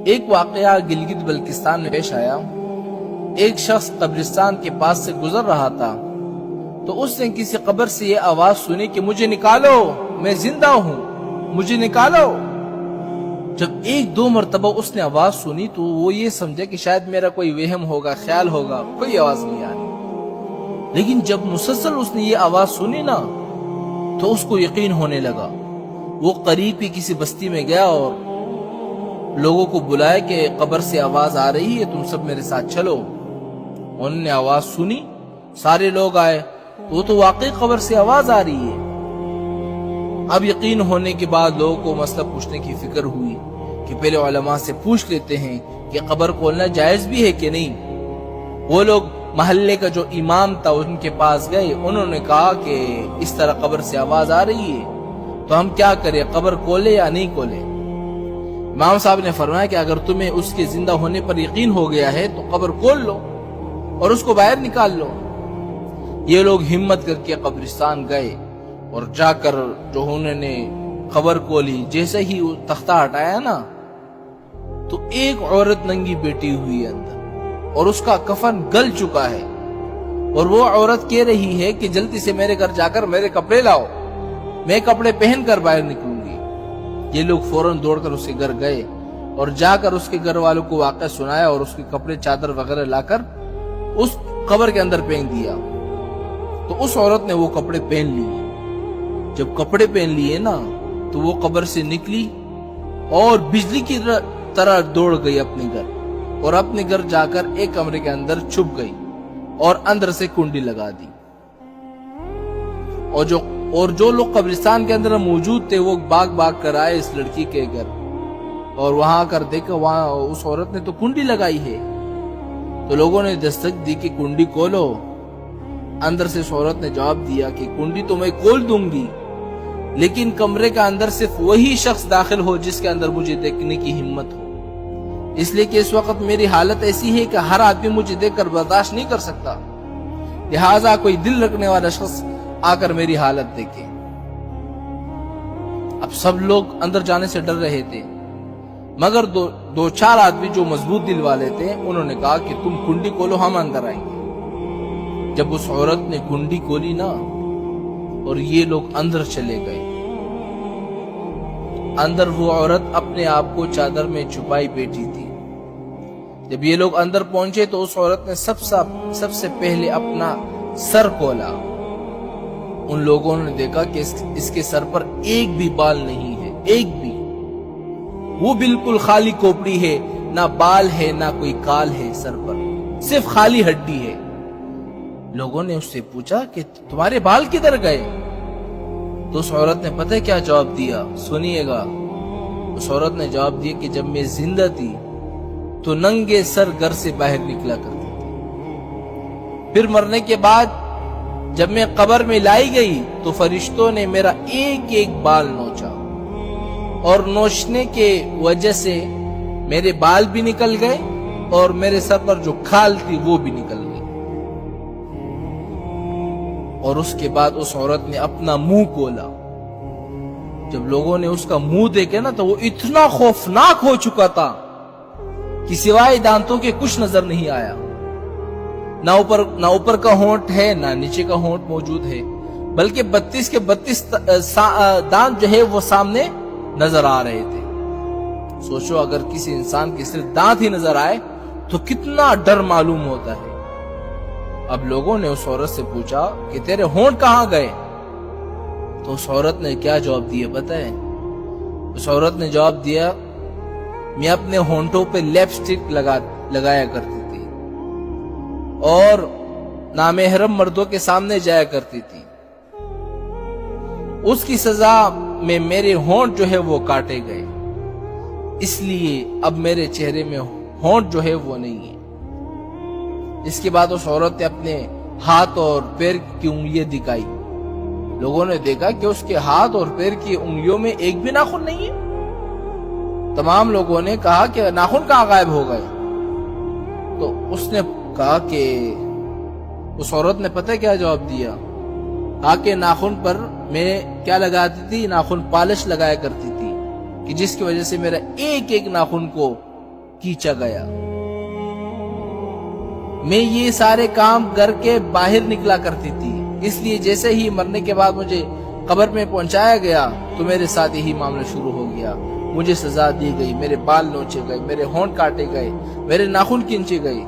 ایک واقعہ گلگت بلتستان میں پیش آیا۔ ایک شخص قبرستان کے پاس سے گزر رہا تھا تو اس نے کسی قبر سے یہ آواز سنی کہ مجھے نکالو، میں زندہ ہوں، مجھے نکالو۔ جب ایک دو مرتبہ اس نے آواز سنی تو وہ یہ سمجھا کہ شاید میرا کوئی وہم ہوگا، خیال ہوگا، کوئی آواز نہیں آ رہی۔ لیکن جب مسلسل اس نے یہ آواز سنی نا تو اس کو یقین ہونے لگا۔ وہ قریب ہی کسی بستی میں گیا اور لوگوں کو بلایا کہ قبر سے آواز آ رہی ہے، تم سب میرے ساتھ چلو۔ انہوں نے آواز سنی، سارے لوگ آئے، وہ تو واقعی قبر سے آواز آ رہی ہے۔ اب یقین ہونے کے بعد لوگوں کو مسئلہ پوچھنے کی فکر ہوئی کہ پہلے علماء سے پوچھ لیتے ہیں کہ قبر کھولنا جائز بھی ہے کہ نہیں۔ وہ لوگ محلے کا جو امام تھا ان کے پاس گئے، انہوں نے کہا کہ اس طرح قبر سے آواز آ رہی ہے تو ہم کیا کریں، قبر کھولے یا نہیں کھولے؟ امام صاحب نے فرمایا کہ اگر تمہیں اس کے زندہ ہونے پر یقین ہو گیا ہے تو قبر کھول لو اور اس کو باہر نکال لو۔ یہ لوگ ہمت کر کے قبرستان گئے اور جا کر جو انہوں نے قبر کھولی، جیسے ہی تختہ ہٹایا نا تو ایک عورت ننگی بیٹھی ہوئی ہے اندر اور اس کا کفن گل چکا ہے، اور وہ عورت کہہ رہی ہے کہ جلدی سے میرے گھر جا کر میرے کپڑے لاؤ، میں کپڑے پہن کر باہر نکلوں گی۔ یہ لوگ فوراً دوڑ کر اس کے گھر گئے اور جا کر اس کے گھر والوں کو واقعہ سنایا اور اس کے کپڑے چادر وغیرہ لا کر اس قبر کے اندر پہن دیا۔ تو اس عورت نے وہ کپڑے پہن لیے۔ جب کپڑے پہن لیے نا تو وہ قبر سے نکلی اور بجلی کی طرح دوڑ گئی اپنے گھر، اور اپنے گھر جا کر ایک کمرے کے اندر چھپ گئی اور اندر سے کنڈی لگا دی۔ اور جو لوگ قبرستان کے اندر موجود تھے وہ بھاگ کر آئے اس لڑکی کے گھر، اور وہاں کر دیکھا وہاں اس عورت نے تو کنڈی لگائی ہے۔ تو لوگوں نے دستک دی کہ کنڈی کھولو۔ اندر سے اس عورت نے جواب دیا کہ کنڈی تو میں کھول دوں گی، لیکن کمرے کا اندر صرف وہی شخص داخل ہو جس کے اندر مجھے دیکھنے کی ہمت ہو، اس لیے کہ اس وقت میری حالت ایسی ہے کہ ہر آدمی مجھے دیکھ کر برداشت نہیں کر سکتا، لہٰذا کوئی دل رکھنے والا شخص آ کر میری حالت دیکھے۔ اب سب لوگ اندر جانے سے ڈر رہے تھے، مگر دو چار آدمی جو مضبوط دل والے تھے انہوں نے کہا کہ تم کنڈی کھولو، ہم اندر آئیں گے۔ جب اس عورت نے کنڈی کھولی نا اور یہ لوگ اندر چلے گئے، اندر وہ عورت اپنے آپ کو چادر میں چھپائی بیٹھی تھی۔ جب یہ لوگ اندر پہنچے تو اس عورت نے سب سے پہلے اپنا سر کھولا۔ ان لوگوں نے دیکھا کہ اس کے سر پر ایک بھی بال نہیں ہے، ایک بھی، وہ بالکل خالی کھوپڑی ہے، نہ بال ہے نہ کوئی کال ہے سر پر، صرف خالی ہڈی ہے۔ لوگوں نے اس سے پوچھا کہ تمہارے بال کدھر گئے؟ تو اس عورت نے پتہ کیا جواب دیا؟ سنیے گا۔ اس عورت نے جواب دیا کہ جب میں زندہ تھی تو ننگے سر گھر سے باہر نکلا کرتی تھی، پھر مرنے کے بعد جب میں قبر میں لائی گئی تو فرشتوں نے میرا ایک ایک بال نوچا، اور نوچنے کے وجہ سے میرے بال بھی نکل گئے اور میرے سر پر جو کھال تھی وہ بھی نکل گئی۔ اور اس کے بعد اس عورت نے اپنا منہ کھولا۔ جب لوگوں نے اس کا منہ دیکھا نا تو وہ اتنا خوفناک ہو چکا تھا کہ سوائے دانتوں کے کچھ نظر نہیں آیا، نہ اوپر کا ہونٹ ہے نہ نیچے کا ہونٹ موجود ہے، بلکہ 32 کے 32 دانت جو ہے وہ سامنے نظر آ رہے تھے۔ سوچو اگر کسی انسان کے صرف دانت ہی نظر آئے تو کتنا ڈر معلوم ہوتا ہے۔ اب لوگوں نے اس عورت سے پوچھا کہ تیرے ہونٹ کہاں گئے؟ تو اس عورت نے کیا جواب دیا پتہ ہے؟ اس عورت نے جواب دیا، میں اپنے ہونٹوں پہ لپسٹک لگایا کرتی تھی اور نامحرم مردوں کے سامنے جایا کرتی تھی، اس کی سزا میں میرے ہونٹ جو ہے وہ کاٹے گئے، اس لیے اب میرے چہرے میں ہونٹ جو ہے وہ نہیں ہے۔ اس کے بعد اس عورت نے اپنے ہاتھ اور پیر کی انگلیاں دکھائی۔ لوگوں نے دیکھا کہ اس کے ہاتھ اور پیر کی انگلیوں میں ایک بھی ناخن نہیں ہے۔ تمام لوگوں نے کہا کہ ناخن کہاں غائب ہو گئے؟ تو اس نے کہا کہ اس عورت نے پتہ کیا جواب دیا؟ کہا کہ ناخن پر میں کیا لگاتی تھی؟ ناخن پالش لگایا کرتی تھی کہ جس کی وجہ سے میرا ایک ایک ناخن کو کھینچا گیا۔ میں یہ سارے کام گھر کے باہر نکلا کرتی تھی، اس لیے جیسے ہی مرنے کے بعد مجھے قبر میں پہنچایا گیا تو میرے ساتھ یہی معاملہ شروع ہو گیا۔ مجھے سزا دی گئی، میرے بال نوچے گئے، میرے ہونٹ کاٹے گئے، میرے ناخن کھینچے گئے۔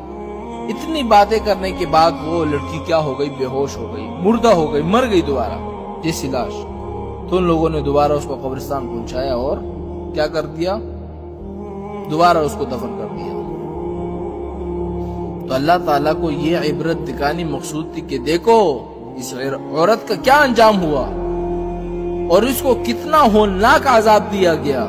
اتنی باتیں کرنے کے بعد وہ لڑکی کیا ہو گئی؟ بے ہوش ہو گئی، مردہ ہو گئی، مر گئی دوبارہ جیسی لاش۔ تو ان لوگوں نے دوبارہ اس کو قبرستان پہنچایا اور کیا کر دیا؟ دوبارہ اس کو دفن کر دیا۔ تو اللہ تعالیٰ کو یہ عبرت دکھانی مقصود تھی کہ دیکھو اس عورت کا کیا انجام ہوا اور اس کو کتنا ہولناک عذاب دیا گیا۔